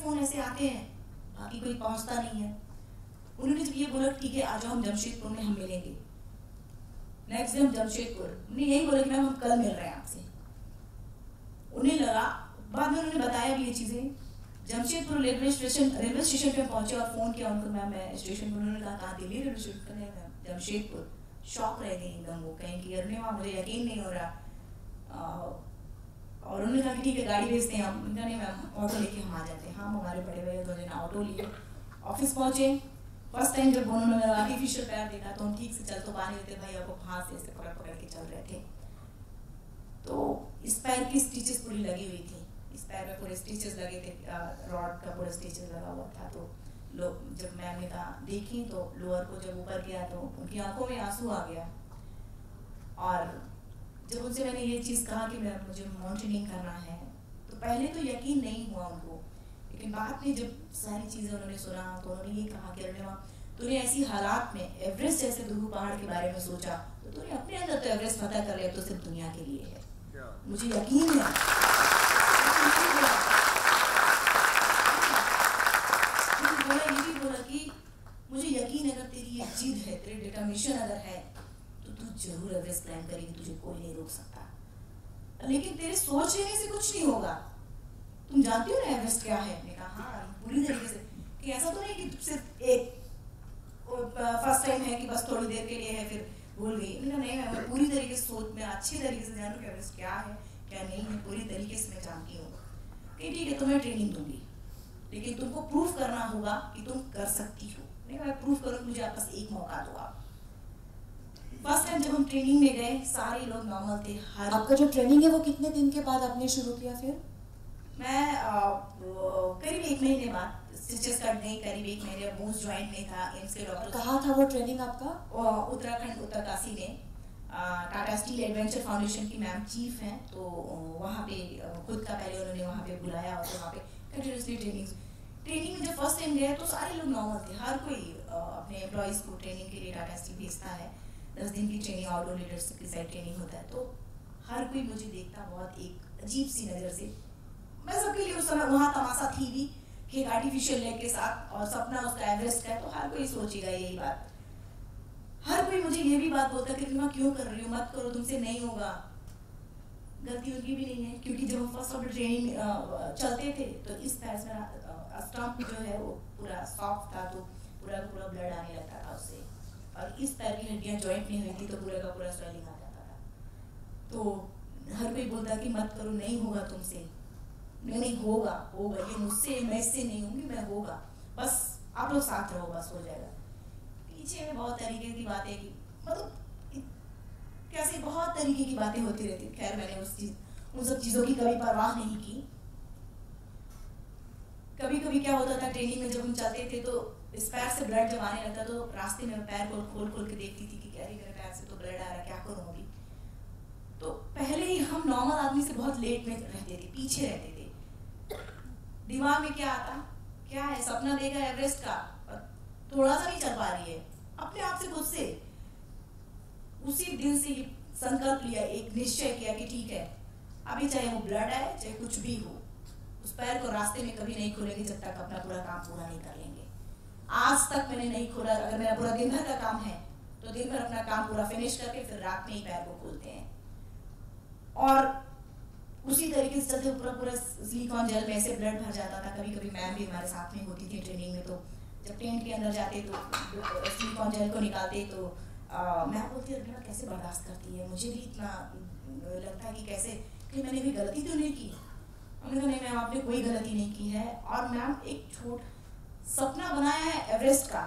Phone ऐसे आते हैं, बाकी कोई पहुंचता नहीं है। उन्होंने जब ये बोला ठीक है आ जाओ हम जमशेदपुर में हम मिलेंगे, नेक्स्ट डे हम जमशेदपुर, उन्हें यही बोला कि मैम हम कल मिल रहे हैं आपसे। उन्हें लगा, बाद में उन्होंने बताया भी ये चीज़ें, जमशेदपुर रेलवे स्टेशन पे पहुंचे और फ़ोन किया उनको, मैम मैं स्टेशन पर, उन्होंने कहा कहाँ दिल्ली रेलवे स्टेशन पर, मैम जमशेदपुर। शॉक रह गई एकदम वो, कहें कि अरे वहाँ मुझे यकीन नहीं हो रहा। और उन्होंने कहा कि ठीक है गाड़ी भेजते हैं हम, उन्होंने नहीं मैम ऑटो लेके हम आ जाते हैं। हम हमारे बड़े भैया 2 दिन ऑटो लिए, ऑफिस पहुँचे। फर्स्ट टाइम जब उन्होंने मेरा आर्टिफिशियल पैर देखा तो हम ठीक से चल तो पा नहीं रहे थे, भैया को हाथ से ऐसे पकड़ पकड़ के चल रहे थे। तो इस पैर की स्टिचेस पूरी लगी हुई थी, इस पैर में पूरे स्टिचेस लगे थे, रॉड का पूरा स्टिचेस लगा हुआ था। तो लोग जब मैम ने कहा देखी तो लोअर को जब ऊपर किया तो उनकी आंखों में आंसू आ गया। और जब उनसे मैंने ये चीज़ कहा कि मैम मुझे माउंटेनिंग करना है, तो पहले तो यकीन नहीं हुआ उनको, लेकिन बाद में जब सारी चीज़ें उन्होंने सुना तो उन्होंने ये कहा कि अरुणिमा तूने ऐसी हालात में एवरेस्ट जैसे दुरू पहाड़ के बारे में सोचा, तो तूने अपने अंदर तो एवरेस्ट फतह कर लिया, तो सिर्फ दुनिया के लिए है। मुझे यकीन है, ये भी बोला कि मुझे यकीन है अगर तेरी ये जिद है, तेरी डिटर्मिनेशन अगर है तो तू जरूर एवरेस्ट क्लाइंब करेगी, तुझे कोई नहीं रोक सकता। लेकिन तेरे सोच लेने से कुछ नहीं होगा। तुम जानती हो ना एवरेस्ट क्या है? मैंने कहा हाँ पूरी तरीके से, कि ऐसा तो नहीं कि सिर्फ एक फर्स्ट टाइम है कि बस थोड़ी देर के लिए है फिर भूल गई। नहीं, मैं पूरी तरीके से सोच में अच्छी तरीके से जानूँ कि एवरेस्ट क्या है क्या नहीं है, पूरी तरीके से मैं जानती हूँ कि ठीक है तुम्हें ट्रेनिंग दूंगी, लेकिन तुमको प्रूफ करना होगा कि तुम कर सकती हो। नहीं मैं प्रूफ करूँ, मुझे आपस एक मौका दो आप। फर्स्ट टाइम जब हम ट्रेनिंग में गए सारे लोग नॉर्मल थे। आपका जो ट्रेनिंग है वो कितने दिन के बाद आपने शुरू किया? फिर मैं करीब 1 महीने बाद स्टिचेस कट गई, करीब 1 महीने बोन्स जॉइंट नहीं था। एम्स के डॉक्टर। कहाँ था वो ट्रेनिंग आपका? उत्तराखंड उत्तरकाशी में टाटा स्टील एडवेंचर फाउंडेशन की मैम चीफ हैं, तो वहाँ पे खुद का पहले उन्होंने वहाँ पे बुलाया और वहाँ पे कंटिन्यूसली ट्रेनिंग में जब फर्स्ट टाइम गए तो सारे लोग नॉर्मल थे। हर कोई अपने एम्प्लॉयज़ को ट्रेनिंग के लिए टाटा स्टील भेजता है, 10 दिन की ट्रेनिंग, आउटडोर लीडरशिप की साइड ट्रेनिंग होता है। तो हर कोई मुझे देखता बहुत एक अजीब सी नज़र से। मैं सबके लिए उस समय वहाँ तमाशा थी भी कि एक आर्टिफिशियल लेग के साथ और सपना उसका एवरेस्ट का है, तो हर कोई सोचेगा यही बात। हर कोई मुझे ये भी बात बोलता है कि मैं क्यों कर रही हूँ, मत करो, तुमसे नहीं होगा। गलती उनकी भी नहीं है, क्योंकि जब हम फर्स्ट ऑफ ट्रेनिंग चलते थे तो इस पैर में स्टम्प जो है वो पूरा सॉफ्ट था, तो पूरा का पूरा ब्लड आने लगता था उससे, और इस पैर की हड्डियाँ जॉइंट नहीं हुई थी तो पूरा का पूरा स्वेलिंग आ जाता था। तो हर कोई बोलता कि मत करो, नहीं होगा तुमसे, नहीं होगा, ये मुझसे, मैं इससे नहीं होंगी, मैं होगा, बस आप लोग साथ रहो, बस हो जाएगा। पीछे में बहुत तरीके की बातें की, मतलब कैसे बहुत तरीके की बातें होती रहती। खैर मैंने उन सब चीज़ों की कभी परवाह नहीं की। कभी कभी क्या होता था ट्रेनिंग में जब हम चलते थे तो इस पैर से ब्लड जब आने लगता तो रास्ते में पैर को खोल खोल के देखती थी कि क्या मेरे पैर से तो ब्लड आ रहा, क्या करूँ अभी। तो पहले ही हम नॉर्मल आदमी से बहुत लेट में रहते थे, पीछे रहते थे। दिमाग में क्या आता, क्या है सपना देखा एवरेस्ट का, थोड़ा सा नहीं चल पा रही है, अपने आप से खुद से उसी दिन से संकल्प लिया, एक निश्चय किया कि ठीक है अभी चाहे वो ब्लड आए चाहे कुछ भी हो, उस पैर को रास्ते में कभी नहीं खोलेंगे जब तक अपना पूरा काम पूरा नहीं कर लेंगे। आज तक मैंने नहीं खोला। अगर मेरा पूरा दिन भर का काम है तो दिन भर अपना काम पूरा फिनिश करके फिर रात में ही पैर को खोलते हैं। और उसी तरीके से चलते पूरा सिलिकॉन जेल में ऐसे ब्लड भर जाता था। कभी कभी मैम भी हमारे साथ में होती थी ट्रेनिंग में, तो जब टेंट के अंदर जाते तो सिलिकॉन जेल को निकालते तो मैम बोलती है कैसे बर्दाश्त करती है, मुझे भी इतना लगता है कि कैसे, कि मैंने भी गलती तो नहीं की। हमने कहा नहीं मैम आपने कोई गलती नहीं की है, और मैम एक सपना बनाया है एवरेस्ट का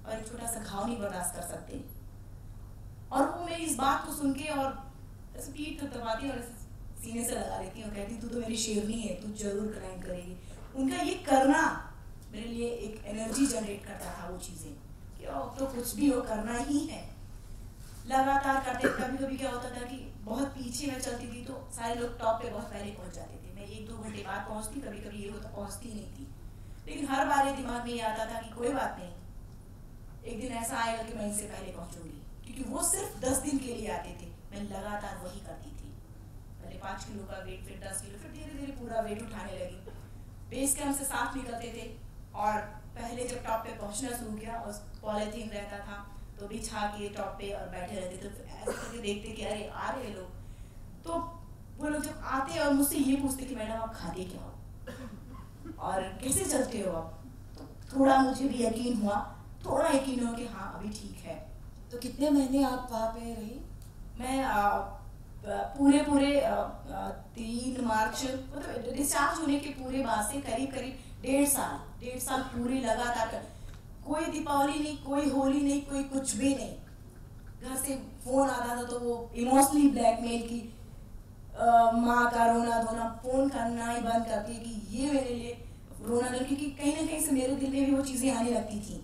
और एक छोटा सा घाव नहीं बर्दाश्त कर सकते। और वो मेरी इस बात को सुन के और ऐसे पीठ थपथपाती और सीने से लगा लेती और कहती तू तो मेरी शेरनी है, तू जरूर क्लाइंब करेगी। उनका ये करना मेरे लिए एक एनर्जी जनरेट करता था, वो चीज़ें कि अब तो कुछ भी हो करना ही है, लगातार करते। कभी कभी क्या होता था कि बहुत पीछे में चलती थी तो सारे लोग टॉप पे बहुत पहले पहुंच जाते थे, मैं 1-2 घंटे बाद पहुंचती, कभी कभी ये होता पहुंचती नहीं थी। लेकिन हर बार ये दिमाग में ये आता था कि कोई बात नहीं, एक दिन ऐसा आएगा कि मैं इनसे पहले पहुंचूंगी, क्योंकि वो सिर्फ 10 दिन के लिए आते थे, मैं लगातार वही करती थी। पहले 5 किलो का वेट, फिर 10 किलो, फिर धीरे धीरे पूरा वेट उठाने लगी। बेस कैंप से साथ निकलते थे और पहले जब टॉप पे पहुंचना शुरू किया और पॉलीथीन रहता था तो बिछा के टॉप पे और बैठे रहते थे, तो ऐसे करके देखते कि अरे आ रहे लोग, तो वो लोग जब आते और मुझसे ये पूछते कि मैडम आप खाते क्या हो और कैसे चलते हो आप, तो थोड़ा मुझे भी यकीन हुआ, थोड़ा यकीन हुआ कि हाँ अभी ठीक है। तो कितने महीने आप वहाँ पे रही? मैं पूरे 3 मार्च मतलब डिस्चार्ज होने के पूरे बाद से करीब 1.5 साल पूरे लगातार, कोई दीपावली नहीं, कोई होली नहीं, कोई कुछ भी नहीं। घर से फोन आता था तो वो इमोशनली ब्लैकमेल की माँ का रोना धोना, फोन करना ही बंद करती कि ये मेरे लिए रोना धोना, क्योंकि कहीं ना कहीं से मेरे दिल में भी वो चीज़ें आने लगती थी,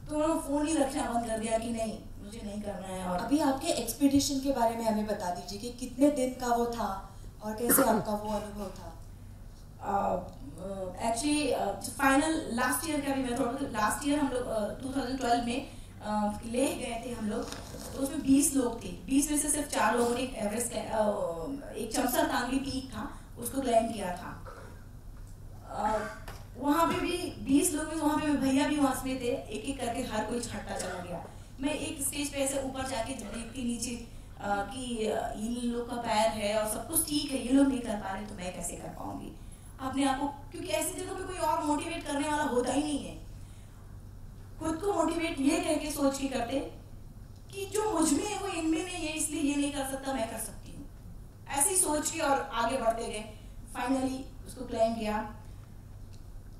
तो उन्होंने फ़ोन ही रखना बंद कर दिया कि नहीं मुझे नहीं करना है। और अभी आपके एक्सपीडिशन के बारे में हमें बता दीजिए कि कितने दिन का वो था और कैसे आपका वो अनुभव था? एक्चुअली फाइनल लास्ट ईयर का भी मैं थोड़ा, लास्ट ईयर हम लोग 2012 में ले गए थे हम लोग, तो उसमें 20 लोग थे, 20 में से सिर्फ 4 लोगों ने एवरेस्ट, एक चमसर तांगली पीक था उसको क्लाइम किया था। वहाँ पे भी 20 लोग में, वहाँ पे भैया भी वहाँ में थे, एक एक करके हर कोई छटता चला गया। मैं एक स्टेज पे ऐसे ऊपर जाके देखती नीचे कि इन लोग का पैर है और सब कुछ ठीक है, ये लोग नहीं कर पा रहे तो मैं कैसे कर पाऊंगी अपने आप को, क्योंकि ऐसी जगह पे कोई और मोटिवेट करने वाला होता ही नहीं है। खुद को मोटिवेट ये कह के सोच के करते कि जो मुझ में है वो इनमें नहीं है, इसलिए ये नहीं कर सकता, मैं कर सकती हूँ, ऐसे ही सोच के और आगे बढ़ते गए। फाइनली उसको क्लाइम किया।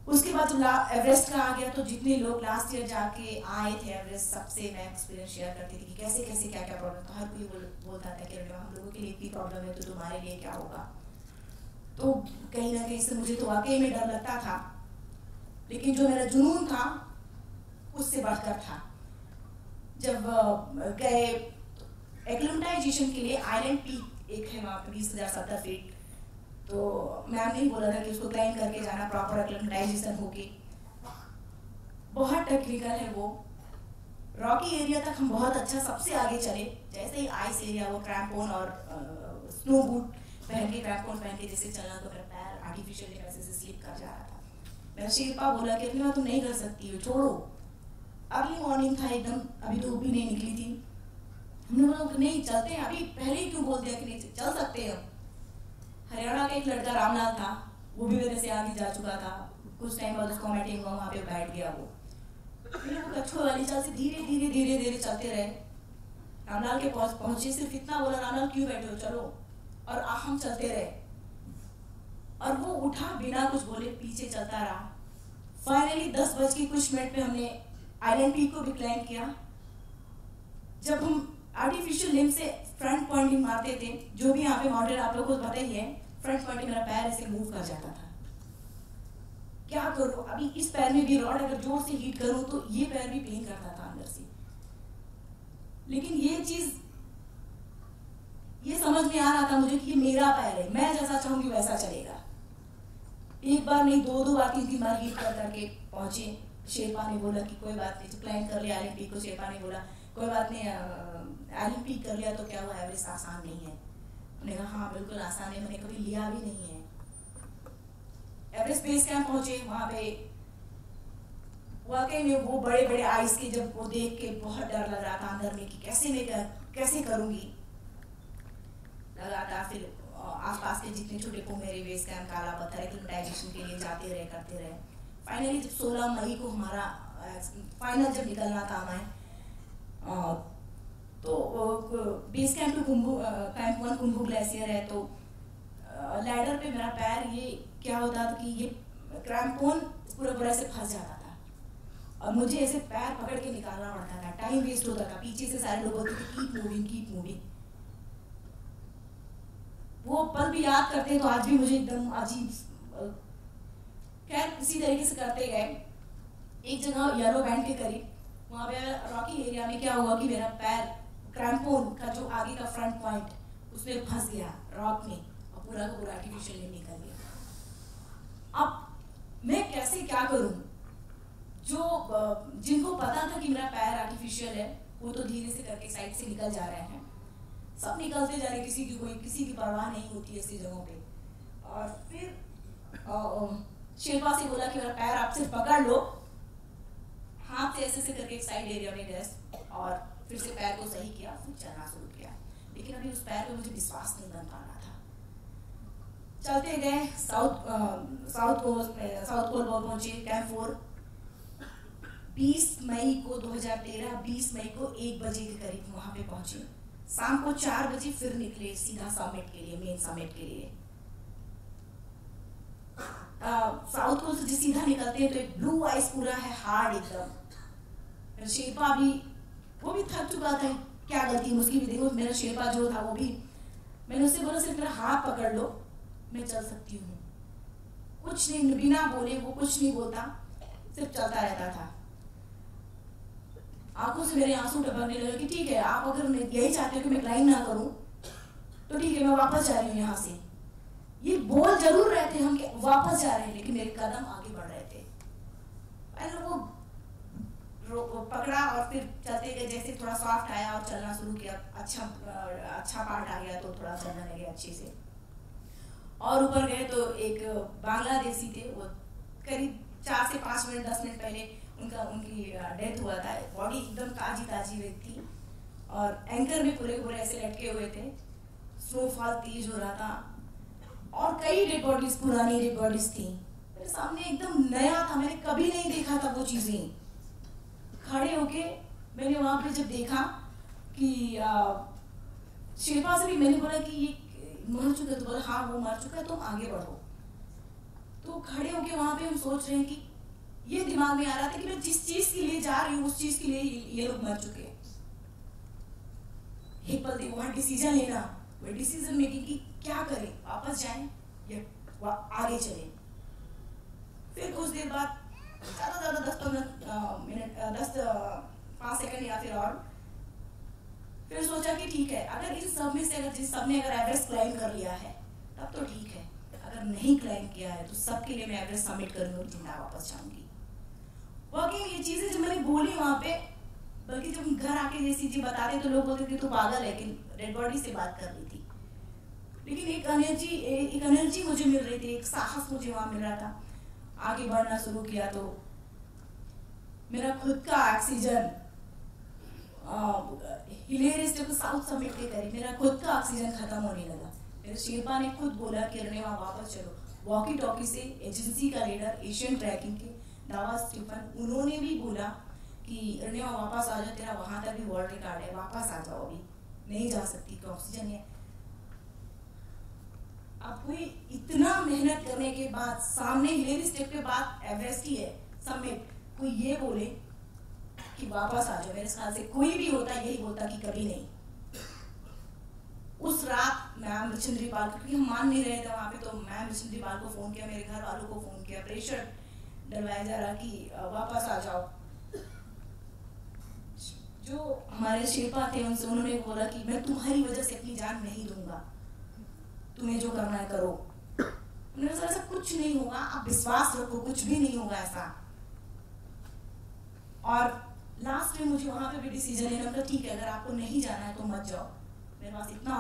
उसके बाद जब एवरेस्ट का आ गया तो जितने लोग लास्ट ईयर जाके आए थे एवरेस्ट, सबसे मैं एक्सपीरियंस शेयर करती थी कि कैसे कैसे क्या क्या प्रॉब्लम था। हर कोई बोलता था कि हम लोगों के लिए इतनी प्रॉब्लम है तो तुम्हारे लिए क्या होगा। तो कहीं ना कहीं से मुझे तो वाकई में डर लगता था, लेकिन जो मेरा जुनून था उससे बढ़कर था। जब गए एक्लिमेटाइजेशन के लिए, आइलैंड पीक एक है वहाँ पे 20,070 फीट, तो मैम ने बोला था कि उसको क्लाइम करके जाना, प्रॉपर एक्लिमेटाइजेशन होके। बहुत टेक्निकल है वो, रॉकी एरिया तक हम बहुत अच्छा सबसे आगे चले, जैसे ही आइस एरिया वो क्रैम्पोन और स्नो बूट पहन के, क्रैम्पोन पहन के जैसे चलना तो मेरा पैर आर्टिफिशियल वैसे से स्लिप कर जा रहा था। मेरा शेरपा बोला कि इतना तुम नहीं कर सकती हो, छोड़ो। अर्ली मॉर्निंग था एकदम, अभी धूप भी नहीं निकली थी। हमने बोला कि नहीं चलते हैं, अभी पहले ही क्यों बोल दिया कि नहीं चल सकते हैं। हरियाणा का एक लड़का रामलाल था, वो भी मेरे से आगे जा चुका था। कुछ टाइम बाद उसको मीटिंग हुआ, वहाँ पे बैठ गया वो। फिर वो कछुआ वाली चाल से धीरे धीरे धीरे धीरे चलते रहे। रामलाल के पास पहुंचे, सिर्फ इतना बोला, रामलाल क्यों बैठे हो, चलो। और हम चलते रहे और वो उठा बिना कुछ बोले, पीछे चलता रहा। फाइनली 10 बज के कुछ मिनट में हमने आइलैंड पीक को भी क्लाइम किया। जब हम आर्टिफिशियल लिम्ब से फ्रंट पॉइंटिंग मारते थे, जो भी यहाँ पे माउंटेन आप लोगों को पता ही है, फ्रंट पॉइंटिंग मेरा पैर ऐसे मूव कर जाता था। क्या करूं, अभी इस पैर में भी रॉड अगर जोर से हीट करूं तो ये पैर भी पेन करता था अंदर से। लेकिन ये चीज ये समझ में आ रहा था मुझे कि ये मेरा पैर है, मैं जैसा चाहूंगी वैसा चलेगा। एक बार नहीं, 2 बार 3 बार हीट कर करके पहुंचे। शेरपा ने बोला कि कोई बात नहीं, तो क्लाइम कर लिया आइलैंड पीक को। शेरपा ने बोला कोई बात नहीं, आइलैंड पीक कर लिया तो क्या हुआ, एवरेस्ट आसान नहीं है। मैंने कहा हाँ बिल्कुल आसान है, मैंने कभी लिया भी नहीं है। एवरेस्ट बेस कैंप पहुंचे, वहां पे वाकई में वो बड़े बड़े आइस के जब वो देख के बहुत डर लग रहा था अंदर में कि कैसे मैं कैसे करूंगी। लगातार फिर आसपास के जितने छोटे मेरे बेस कैंप, काला पत्थर, एक्लिमेटाइजेशन के लिए जाते रहे, करते रहे। फाइनली जब 16 मई को हमारा फाइनल जब निकलना था हमें, तो base camp to camp 1 Khumbu glacier है, तो लैडर पे मेरा पैर ये क्या होता था कि ये क्रैम्पोन पूरा से फंस जाता था और मुझे ऐसे पैर पकड़ के निकालना पड़ता था, टाइम वेस्ट होता था। पीछे से सारे लोग बोलते थे कीप मूविंग। वो पल भी याद करते हैं तो आज भी मुझे एकदम अजीब। खैर इसी तरीके से करते गए। एक जगह येलो बैंड के करीब, वहाँ पे रॉकी एरिया में क्या हुआ कि मेरा पैर क्रैम्पोन का जो आगे का फ्रंट पॉइंट उसमें फंस गया रॉक में और पूरा का पूरा आर्टिफिशियल निकल गया। अब मैं कैसे क्या करूं? जो जिनको पता था कि मेरा पैर आर्टिफिशियल है वो तो धीरे से करके साइड से निकल जा रहे हैं, सब निकलते जा रहे, किसी की परवाह नहीं होती ऐसी जगहों पे। और फिर शिल्पा से बोला कि मेरा पैर आप सिर्फ पकड़ लो, हाथ से ऐसे करके एक साइड एरिया में गए और फिर से पैर को सही किया, फिर चलना शुरू किया। लेकिन अभी उस पैर पे मुझे विश्वास नहीं बन पा रहा था। चलते गए, साउथ पोल पहुंचे, कैंप 4। 20 मई को 2013 20 मई को 1 बजे के करीब वहां पे पहुंचे। शाम को 4 बजे फिर निकले सीधा समिट के लिए, मेन समिट के लिए। साउथ पोल से सीधा निकलते हैं तो एक ब्लू आइस पूरा है, हार्ड एकदम। शेरपा भी, वो भी थक चुका था, क्या गलती उसकी भी। देखो मेरा शेरपा जो था वो भी, मैंने उससे बोला सिर्फ मेरा हाथ पकड़ लो, मैं चल सकती हूँ। कुछ नहीं, बिना बोले वो कुछ नहीं बोलता, सिर्फ चलता रहता था। आंखों से मेरे आंसू टपकने लगे कि ठीक है, आप अगर यही चाहते हो कि मैं क्लाइंब ना करूं तो ठीक है, मैं वापस जा रही हूँ यहाँ से। ये बोल जरूर रहे थे हम कि वापस जा रहे हैं, लेकिन मेरे कदम आगे बढ़ रहे थे। मैंने वो पकड़ा और फिर चलते गए। जैसे थोड़ा सॉफ्ट आया और चलना शुरू किया, अच्छा पार्ट आ गया तो थोड़ा चलने लगे अच्छे से। और ऊपर गए तो एक बांग्लादेशी थे, वो करीब 4 से 5 मिनट 10 मिनट पहले उनकी डेथ हुआ था। बॉडी एकदम ताजी थी और एंकर में पूरे ऐसे लटके हुए थे। स्नोफॉल तेज हो रहा था और कई डेड बॉडीज, पुरानी डेड बॉडीज थी मेरे सामने, एकदम नया था, मैंने कभी नहीं देखा था वो चीजें। खड़े होके मैंने वहां पे जब देखा कि शिल्पा से भी मैंने बोला कि ये मर चुका है, तो बोला हाँ वो मर चुका है, तुम आगे बढ़ो। तो खड़े होके वहां पे हम सोच रहे हैं कि ये दिमाग में आ रहा था कि मैं जिस चीज के लिए जा रही हूँ उस चीज के लिए ये लोग मर चुके हैं। एक पल देखो, वहां डिसीजन लेना, वो डिसीजन मेकिंग की, क्या करें, वापस जाएं या आगे चले। फिर कुछ देर बाद ज्यादा 10-15 मिनट 5 सेकंड या फिर और, फिर सोचा कि ठीक है, अगर इन सब में से अगर सबने एवरेस्ट क्लाइंब कर लिया है तब तो ठीक है, अगर नहीं क्लाइंब किया है तो सबके लिए मैं एवरेस्ट सबमिट करूंगी और जिंदा वापस जाऊंगी। वाकई ये चीजें जब मैंने बोली वहां पे, बल्कि जब घर आके जैसी चीज बताते तो लोग बोलते कि तू पागल है, कि डेड बॉडी से बात कर रही थी। लेकिन एक एनर्जी मुझे मिल रही थी, एक साहस मुझे वहां मिल रहा था। आगे बढ़ना शुरू किया तो मेरा खुद का ऑक्सीजन, हिलेरियस जब साउथ समिट के करीब मेरा खुद का ऑक्सीजन खत्म होने लगा। मेरे शिल्पा ने खुद बोला कि रणेवा वापस चलो। वॉकी टॉकी से एजेंसी का लीडर, एशियन ट्रैकिंग के दावा स्टीफन, उन्होंने भी बोला कि रणेवा वापस आ जाओ, तेरा वहां तक भी वर्ल्ड रिकॉर्ड है, वापस आ जाओ, अभी नहीं जा सकती कि ऑक्सीजन है। अब कोई इतना मेहनत करने के बाद, सामने हिलेरी स्टेप के बाद एवरेस्ट ही है समिट, कोई ये बोले कि वापस आ जाओ, मेरे ख्याल से कोई भी होता यही बोलता कि कभी नहीं। उस रात मैम मृचंद्रीपाल, क्योंकि हम मान नहीं रहे थे वहां पे, तो मैम मृचंद्रीपाल को फोन किया, मेरे घर वालों को फोन किया, प्रेशर डलवाया जा रहा कि वापस आ जाओ। जो हमारे शिल्पा थे उनसे उन्होंने बोला कि मैं तुम्हारी वजह से अपनी जान नहीं दूंगा, तुम्हें जो करना है करो। उन्होंने कहा ऐसा कुछ नहीं होगा, आप विश्वास रखो, कुछ भी नहीं होगा ऐसा। और लास्ट में मुझे वहां पे भी डिसीजन लेना था, ठीक है अगर आपको नहीं जाना है तो मत जाओ, मेरे पास इतना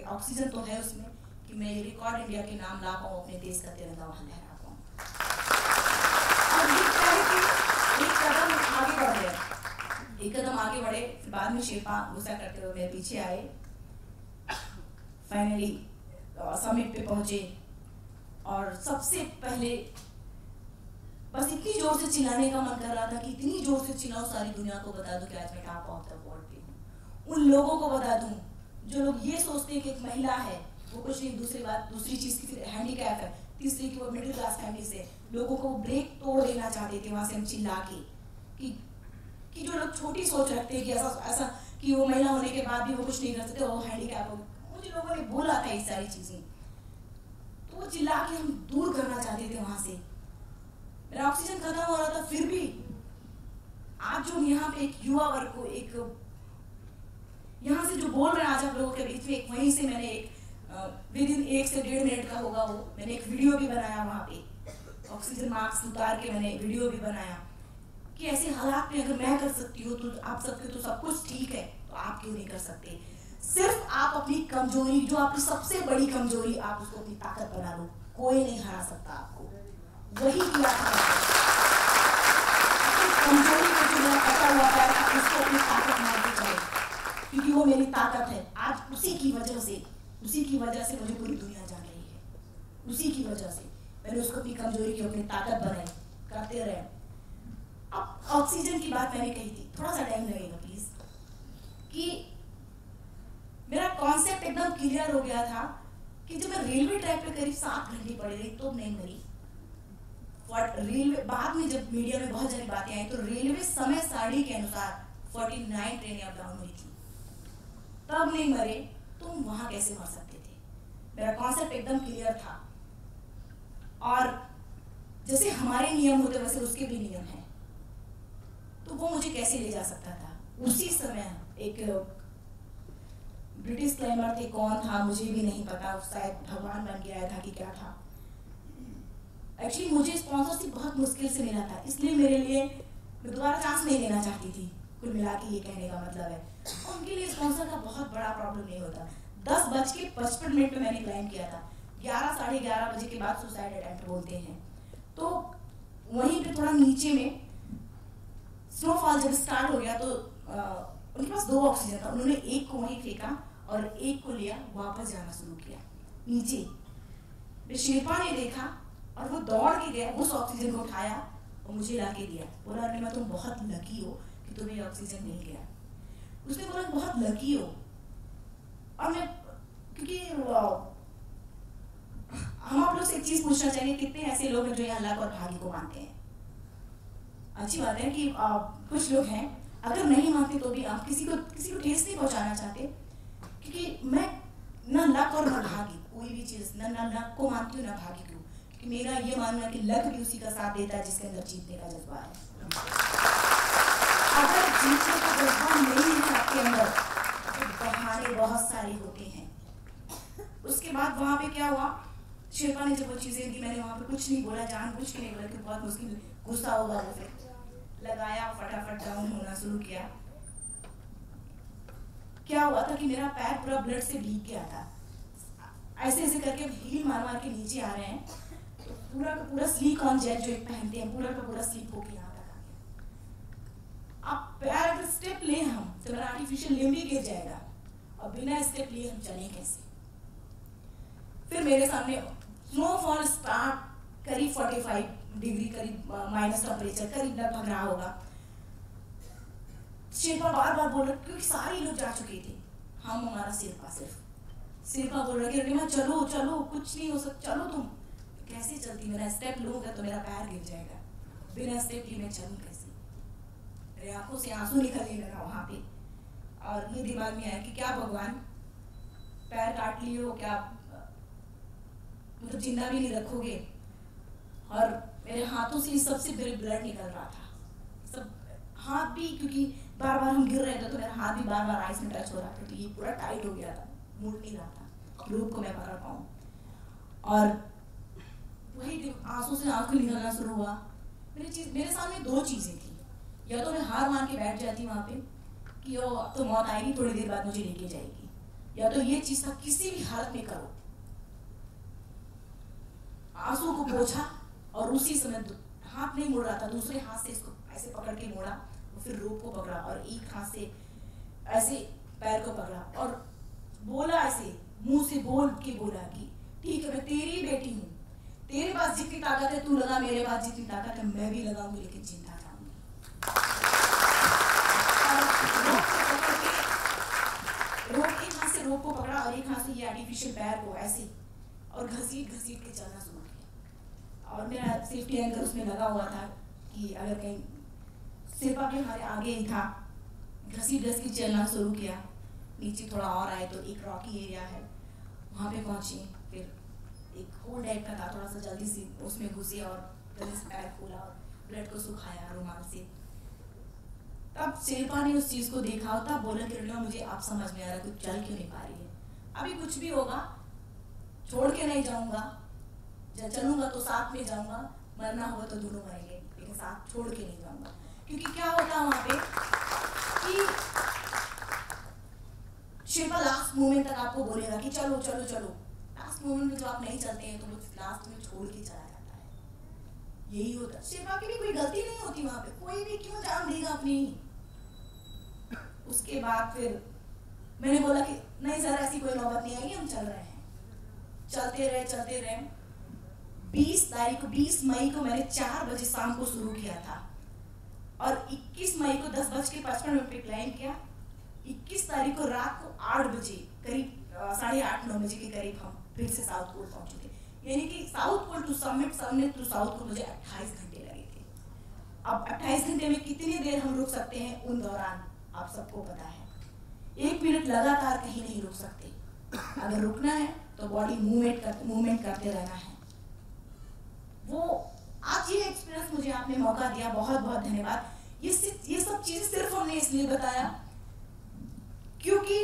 ऑक्सीजन तो है उसमें कि मैं ये रिकॉर्ड इंडिया के नाम ला पाऊँ, अपने देश का तिरंगा वहां लहरा पाऊँ। एक कदम आगे बढ़े, फिर बाद में शिल्पा गुस्सा करते हुए मेरे पीछे आए। फाइनली समिट पे पहुंचे और सबसे पहले बस इतनी जोर से चिल्लाने का मन कर रहा था कि इतनी जोर से चिल्लाऊं, सारी दुनिया को बता दूं कि आज मैं टॉप ऑफ द वर्ल्ड पे हूं। उन लोगों को बता दूं जो लोग ये सोचते हैं कि एक महिला है वो कुछ नहीं, दूसरी चीज की फिर हैंडीकैप है, तीसरी की वो मिडिल क्लास फैमिली से, लोगों को ब्रेक तोड़ देना चाहते थे वहां से हम चिल्ला के कि जो लोग छोटी सोच रखते हैं कि ऐसा कि वो महिला होने के बाद भी वो कुछ नहीं कर सकते, वो हैंडीकैप हो। मुझे लोगों ने बोला था ये सारी चीजें, तो वो चिल्ला के हम दूर करना चाहते थे वहां से। मेरा ऑक्सीजन खत्म हो रहा था, फिर भी आज जो यहाँ पे एक युवा वर्ग को, एक यहाँ से जो बोल रहे हैं आज आप लोगों के बीच में, एक वहीं से मैंने एक विद इन 1 से 1.5 मिनट का होगा वो, मैंने एक वीडियो भी बनाया वहां पे, ऑक्सीजन मास्क उतार के मैंने वीडियो भी बनाया कि ऐसे हालात में अगर मैं कर सकती हूँ तो आप सबके तो सब कुछ ठीक है, तो आप क्यों नहीं कर सकते। सिर्फ आप अपनी कमजोरी, जो आपकी सबसे बड़ी कमजोरी, आप उसको अपनी ताकत बना लो, कोई नहीं हरा सकता आपको। वही किया था। कमजोरी को जो मेरा कटा हुआ पैर था उसको अपनी ताकत मानते चले, क्योंकि वो मेरी ताकत है। आज उसी की वजह से मुझे पूरी दुनिया जान रही है। उसी की वजह से मैंने उसको अपनी कमजोरी की अपनी ताकत बनाई, करते रहे। अब ऑक्सीजन की बात मैंने कही थी, थोड़ा सा टाइम लगेगा प्लीज, कि मेरा कॉन्सेप्ट एकदम क्लियर हो गया था कि जब मैं रेलवे ट्रैक पे करीब 7 घंटे पड़ी रही तो नहीं मरी। रेलवे बाद में जब मीडिया में बहुत सारी बातें आई तो रेलवे समय सारणी के अनुसार 49 ट्रेनें अप डाउन हुई थी, तब नहीं मरे। तुम वहां कैसे मर सकते थे? मेरा कॉन्सेप्ट एकदम क्लियर था। और जैसे हमारे नियम होते वैसे उसके भी नियम हैं, तो वो मुझे कैसे ले जा सकता था? उसी समय एक ब्रिटिश क्लाइंबर थे, कौन था मुझे भी नहीं पता, शायद भगवान बन के आया था कि क्या था। एक्चुअली मुझे स्पॉन्सरशिप बहुत मुश्किल से मिला था, इसलिए मेरे लिए मैं दोबारा चांस नहीं लेना चाहती थी। कुल मिला के ये कहने का मतलब है, उनके लिए स्पॉन्सर का बहुत बड़ा प्रॉब्लम नहीं होता। 10:55 पे मैंने क्लाइम किया था, 11 साढ़े 11 बजे के बाद सुसाइड अटेम्प्ट बोलते हैं। तो वहीं पे थोड़ा नीचे में स्नोफॉल जब स्टार्ट हो गया तो उनके पास 2 ऑक्सीजन था, उन्होंने एक को वहीं फेंका और एक को लिया, वापस जाना शुरू किया नीचे। शेरपा ने देखा और वो दौड़ के गया, उस ऑक्सीजन को उठाया और मुझे ला के दिया। बोला अरुणिमा तुम बहुत लकी हो कि तुम्हें ऑक्सीजन मिल गया। उसने बोला बहुत लकी हो। और मैं, क्योंकि हम आप लोग से एक चीज पूछना चाहिए, कितने ऐसे लोग हैं जो यहाँ अल्लाह और भाग्य को मानते हैं? अच्छी बात है कि कुछ लोग हैं, अगर नहीं मानते तो भी आप किसी को ठेस नहीं पहुंचाना चाहते, क्योंकि मैं ना लक और ना भाग्य, कोई भी चीज ना लक को मानती हूँ ना भाग्य को, क्योंकि मेरा ये मानना कि लक भी उसी का साथ देता है जिसके अंदर जीतने का जज्बा है। अगर जीतने का जज्बा नहीं है आपके अंदर तो बहाने बहुत सारे होते हैं। उसके बाद वहां पे क्या हुआ, शेरपा ने जब वो चीजें दी, मैंने वहां पे कुछ नहीं बोला, जानबूझ के नहीं बोला कि बहुत मुश्किल गुस्सा होगा, वो फिर लगाया, फटाफट डाउन होना शुरू किया। क्या हुआ था कि मेरा पैर पूरा ब्लड से भीग गया था। ऐसे ऐसे करके हील मार मार के नीचे आ रहे हैं, तो पूरा का पूरा स्लीक ऑन जेट जो पहनते हैं, पूरा का पूरा स्लीप होके यहाँ तक आ गया। अब पैर अगर स्टेप ले हम तो मेरा आर्टिफिशियल लिम्ब भी गिर जाएगा, और बिना स्टेप लिए हम चलें कैसे? फिर मेरे सामने स्नोफॉल स्टार्ट, करीब 45 डिग्री, करीब माइनस टेम्परेचर, करीब लगभग रहा होगा। शेरपा बार बार बोल रहा, क्योंकि सारे लोग जा चुके थे, हम हमारा शेरपा बोल रहा कि अरुणिमा चलो चलो, कुछ नहीं हो सकता, चलो तुम। कैसे चलती? मेरा स्टेप लूंगा तो मेरा पैर गिर जाएगा, बिना स्टेप लिए मैं चलूं कैसे? मेरे आंखों से आंसू निकलने लगा वहां पे। और ये दिमाग में आया कि क्या भगवान, पैर काट लिए हो क्या, मतलब जिंदा भी नहीं रखोगे? और मेरे हाथों से सबसे पहले ब्लड निकल रहा था, सब हाथ भी, क्योंकि बार बार हम गिर रहे थे तो मेरा हाथ भी बार बार आइस में टच हो रहा था, तो ये पूरा टाइट हो गया था, मुड़ नहीं रहा था रूप को मैं पकड़ पाऊँ। और वही आंसू से आंसू निकलना शुरू हुआ। मेरे सामने 2 चीजें थी, या तो मैं हार मान के बैठ जाती वहां पे कि ओ अब तो मौत आएगी, थोड़ी देर बाद मुझे लेके जाएगी, या तो ये चीज था किसी भी हालत में करो। आंसू को पोंछा और उसी समय हाथ नहीं मुड़ रहा था, दूसरे हाथ से इसको ऐसे पकड़ के मोड़ा, फिर रोप को पकड़ा और एक हाथ से ऐसे पैर को पकड़ा और बोला, ऐसे मुंह से बोल के बोला कि ठीक है मैं तेरी बेटी हूँ, तेरे पास जितनी ताकत है तू लगा, मेरे पास जितनी ताकत है मैं भी लगाऊंगी, लेकिन जिंदा रहूंगी। एक हाथ से रोप को पकड़ा और एक हाथ से ये आर्टिफिशियल पैर को ऐसे और घसीट घसीट के चलना शुरू किया। और मेरा सेफ्टी एंकर उसमें लगा हुआ था कि अगर कहीं, शेरपा के हमारे आगे ही था, घसीट घसीट चलना शुरू किया। नीचे थोड़ा और आए तो एक रॉकी एरिया है, वहाँ पे पहुँचे, फिर एक होल टाइप का था, थोड़ा सा जल्दी से उसमें घुसे और जल्दी से पैर खोला और ब्लड को सुखाया रुमाल से। तब शेरपा ने उस चीज़ को देखा और तब बोला कि अरुणिमा मुझे आप समझ में आ रहा, कुछ चल क्यों नहीं पा रही है, अभी कुछ भी होगा छोड़ के नहीं जाऊंगा, जब चलूंगा तो साथ में जाऊंगा, मरना होगा तो दोनों मरेंगे, लेकिन साथ छोड़ के नहीं जाऊंगा। क्योंकि क्या होता वहां पे कि शेरपा लास्ट मोमेंट तक आपको बोलेगा कि चलो चलो चलो, लास्ट मोमेंट में जो आप नहीं चलते हैं तो वो लास्ट में छोड़ के चला जाता है। यही होता। शेरपा की भी कोई गलती नहीं होती वहां पे, कोई भी क्यों जान देगा अपनी। उसके बाद फिर मैंने बोला कि नहीं सर ऐसी कोई नौबत नहीं आएगी, हम चल रहे हैं। चलते रहे 20 मई को मैंने 4 बजे शाम को शुरू किया था और 21 मई को 10:55 पे क्लाइम किया। 21 तारीख को रात को 8 बजे करीब 8:30-9 बजे के करीब हम फिर से साउथ पोल पहुंचे थे। यानी कि south pole to summit to south को मुझे 28 घंटे लगे थे। अब 28 घंटे में कितनी देर हम रुक सकते हैं उन दौरान आप सबको पता है। 1 मिनट लगातार कहीं नहीं रुक सकते। अगर रुकना है तो बॉडी मूवमेंट करते रहना है। वो आज ये एक्सपीरियंस मुझे आपने मौका दिया, बहुत बहुत धन्यवाद। ये सब चीजें सिर्फ हमने इसलिए बताया क्योंकि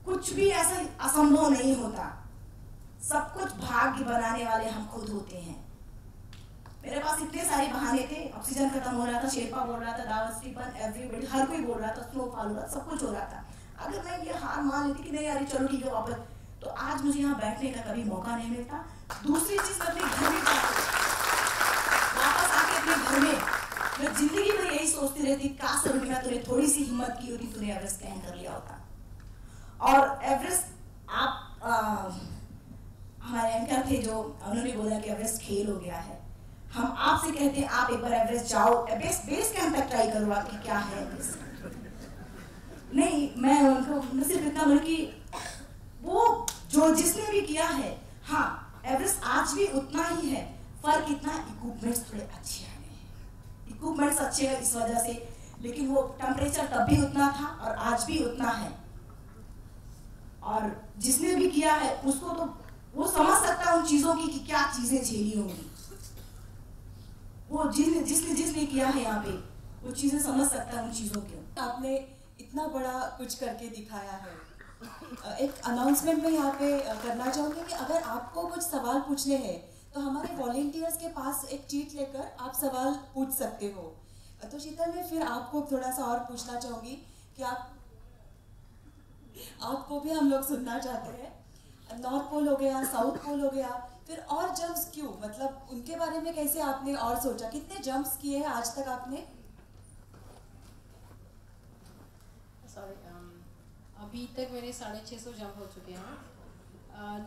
कुछ भी ऐसा असंभव नहीं होता, सब कुछ भाग्य बनाने वाले हम खुद होते हैं। मेरे पास इतने सारे बहाने थे, ऑक्सीजन खत्म हो रहा था, शेरपा बोल रहा था, दावत स्टीफन, एवरीबॉडी, हर कोई बोल रहा था, स्नोफॉल हो रहा था, सब कुछ हो रहा था। अगर मैं ये हार मान लेती कि नहीं यार चलो ठीक है वापस, तो आज मुझे यहाँ बैठने का कभी मौका नहीं मिलता। दूसरी चीज मैं अपने घर में वापस आके अपने घर में मैं जिंदगी भर यही सोचती रहती, काश रुकना तूने थोड़ी सी हिम्मत की होती, तूने एवरेस्ट क्लाइम कर लिया होता। और एवरेस्ट आप हमारे एंकर थे जो उन्होंने बोला कि एवरेस्ट खेल हो गया है। हम आपसे कहते हैं आप एक बार एवरेस्ट जाओ, बेस कैंप तक ट्राई करो आपकी क्या है एवरेस्ट। नहीं, मैं उनको न सिर्फ इतना बल्कि वो जो जिसने भी किया है, हाँ एवरेस्ट आज भी उतना ही है, फर्क इतना इक्विपमेंट्स थोड़े अच्छे आ गए हैं। इक्विपमेंट्स अच्छे हैं इस वजह से, लेकिन वो टेम्परेचर तब भी उतना था और आज भी उतना है। और जिसने भी किया है उसको तो वो समझ सकता है उन चीजों की कि क्या चीजें झेली होंगी। वो जिसने किया है यहाँ पे वो चीजें समझ सकता है उन चीजों की। आपने इतना बड़ा कुछ करके दिखाया है। एक अनाउंसमेंट में यहाँ पे करना चाहूँगी कि अगर आपको कुछ सवाल पूछने हैं तो हमारे वॉलेंटियर्स के पास एक चीट लेकर आप सवाल पूछ सकते हो। तो शीतल मैं फिर आपको थोड़ा सा और पूछना चाहूँगी कि आपको भी हम लोग सुनना चाहते हैं। नॉर्थ पोल हो गया, साउथ पोल हो गया, फिर और जंप्स क्यों, मतलब उनके बारे में कैसे आपने और सोचा, कितने जंप्स किए हैं आज तक आपने? सॉरी, अभी तक मेरे 650 जंप हो चुके हैं।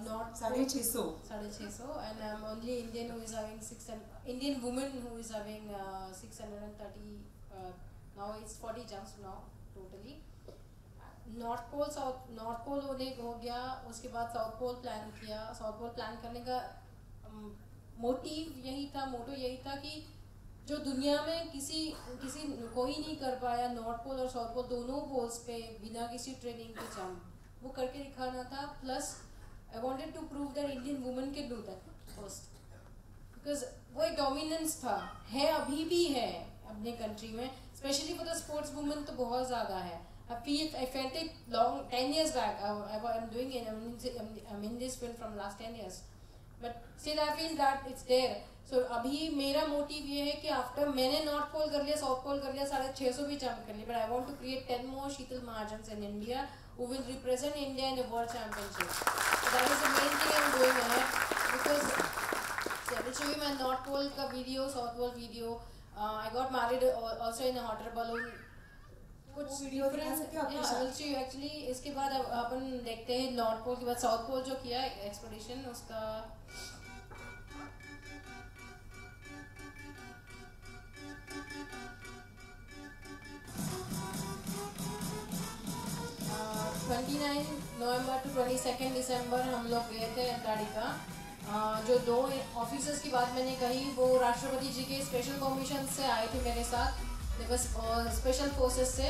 Not 650 and I am only Indian who is having 600 Indian women who is having 630 now it's 40 jumps now totally. North pole हो गया, उसके बाद साउथ पोल प्लान किया। साउथ पोल प्लान करने का मोटो यही था कि जो दुनिया में किसी कोई नहीं कर पाया, नॉर्थ पोल और साउथ पोल दोनों पोल्स पे बिना किसी ट्रेनिंग के जंप वो करके दिखाना था। Plus I wanted to prove that Indian women can do that first, because वो एक डोमिनेंस था, है अभी भी है अपने कंट्री में, specially for the sports women तो बहुत ज़्यादा है। I felt it 10 years back. I'm doing it. I'm in this field from last 10 years. But still I feel that it's there. So अभी मेरा मोटिव ये है कि आफ्टर मैंने नॉर्थ पोल कर लिया, साउथ पोल कर लिया, 650 भी जंप कर लिया, but I want to create 10 more Sheetal Mahajans in India who will represent India in the World Championship. So that is the main thing I'm doing ahead, because I will show you my North Pole का video, South Pole video. I got married also in a hot air balloon. कुछ difference actually इसके बाद अपन देखते हैं north pole के बाद south पोल जो किया एक्सपेडिशन उसका। नवंबर टू 22 दिसंबर हम लोग गए थे अंटार्कटिका। जो 2 ऑफिसर्स की बात मैंने कही वो राष्ट्रपति जी के स्पेशल कमीशन से आए थे मेरे साथ, स्पेशल फोर्सेस से।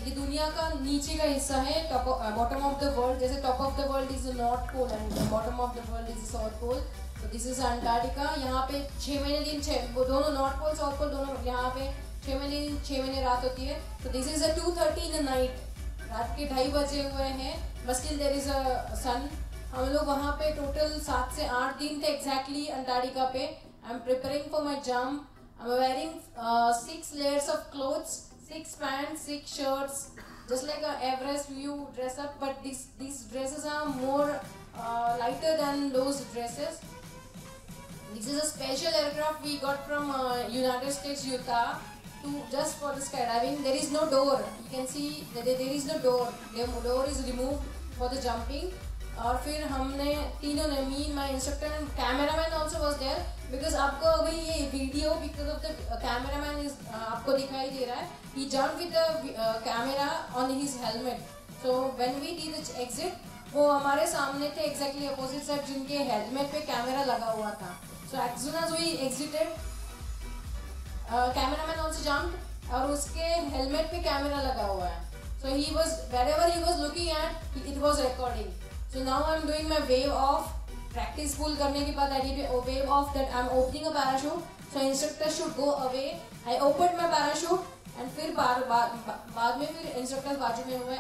ये दुनिया का नीचे का हिस्सा है, बॉटम ऑफ द वर्ल्ड। जैसे top of the world is the north pole and bottom of the world is the south pole. तो दिस इज अंटार्कटिका। यहाँ पे 6 महीने दिन वो दोनों नॉर्थ पोल साउथ पोल दोनों यहाँ पे 6 महीने दिन 6 महीने रात होती है। तो this is a 2:30 in the night, रात के 2:30 बजे हुए हैं, but still there is a sun. हम लोग वहाँ पे टोटल 7 से 8 दिन थे एग्जैक्टली अंटार्कटिका पे। I am preparing for my jump. I'm wearing 6 layers of clothes, 6 pants, 6 shirts, just like a Everest view dress up. But these dresses are more lighter than those dresses. This is a special aircraft we got from United States, Utah, just for the skydiving. There is no door. You can see that there is no door. The door is removed for the jumping. और फिर हमने तीनों ने, me, my instructor and cameraman also was there, because आपको अभी ये video because of the cameraman is आपको दिखाई दे रहा है. He jumped with the camera on his helmet. So when we did the exit, वो हमारे सामने थे exactly opposite side, जिनके helmet पे कैमरा लगा हुआ था. So as soon as we exited, cameraman also jumped और उसके helmet पे कैमरा लगा हुआ है. So he was, wherever he was looking at, it was recording. So now I'm doing my wave off. Practice pull करने के बाद I did a wave off that I'm opening a parachute. So instructor should go away. I opened my parachute and फिर बाद में फिर instructor बाजू में हुए.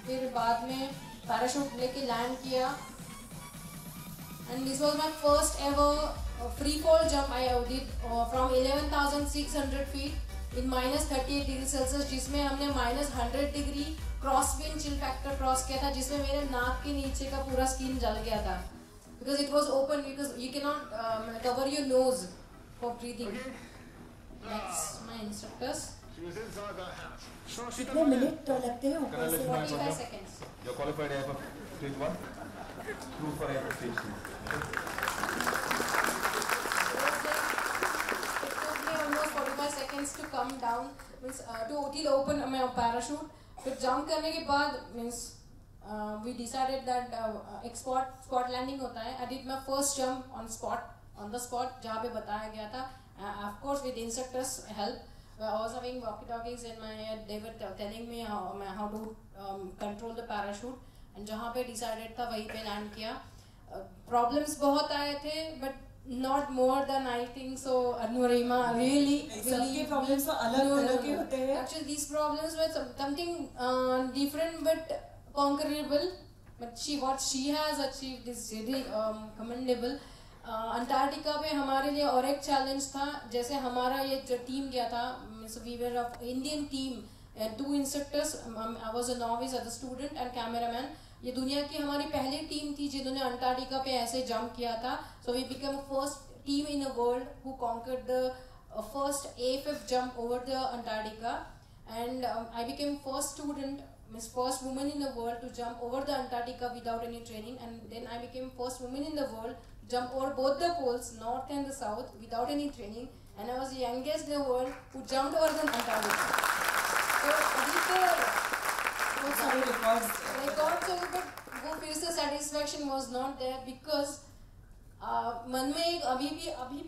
फिर बाद में parachute लेके land किया. And this was my first ever free fall jump I did from 11,600 feet in minus 38 degree Celsius, जिसमें हमने minus 100 degree cross wind chill factor cross किया था, जिसमें मेरे नाक के नीचे का पूरा स्किन जल गया था, because it was open, because you cannot cover your nose for breathing. That's my instructors. कितने मिनट लगते हैं ऊपर से? 45 seconds. You're qualified air for stage 1. Through for air for stage 2. It took me almost 45 seconds to come down, means to open my parachute. फिर jump करने के बाद means we decided that एक स्पॉट लैंडिंग होता है. I did my first jump on the spot जहाँ पे बताया गया था, of course with instructors help. I was having walkie talkies in my head. They were telling me how to control the parachute, and जहाँ पे decided था वहीं पे लैंड किया. प्रॉब्लम्स बहुत आए थे, but not more than I think so. Anurima really सबके problems तो अलग के होते हैं. Actually these problems were something different but conquerable. But what she has achieved is really commendable. Antarctica पे हमारे लिए और एक चैलेंज था. जैसे हमारा ये जो टीम गया था, we were of Indian team, 2 instructors. I was a novice as a student and cameraman. ये दुनिया की हमारी पहली टीम थी जिन्होंने अंटार्कटिका पे ऐसे जंप किया था. So we become first team in the world who conquered the first AFF jump over the Antarctica, and I became first student, means first woman in the world to jump over the Antarctica without any training, and then I became first woman in the world to jump over both the poles, north and the south, without any training, and I was the youngest in the world who jumped over the Antarctica. तो अभी तो बहुत सारे records हो गए, but वो फिर से satisfaction was not there, because मन में एक अभी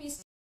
भी